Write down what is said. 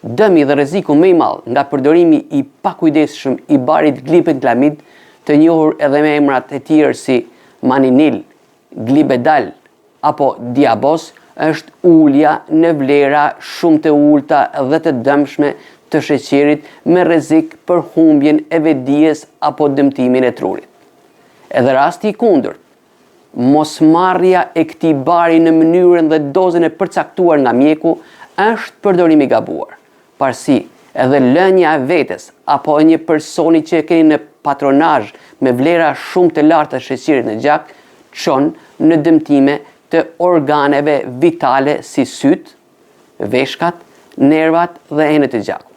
Dëmi dhe rreziku më i madh nga përdorimi i pakujdesshëm i barit glipeklamid, të njohur edhe me emrat e tjerë si maninil, glibedal apo diabos, është ulja në vlera shumë të ulta dhe të dëmshme të sheqerit me rrezik për humbjen e vetdijes apo dëmtimin e trurit. Edhe rasti i kundërt, mosmarrja e këtij bari në mënyrën dhe dozën e përcaktuar nga mjeku është përdorimi i gabuar. Parsi edhe lënia e vetes apo e një personi që e keni në patronazh me vlera shumë të larta të sheqerit në gjak çon në dëmtime të organeve vitale si syt, veshkat, nervat dhe enët e gjakut.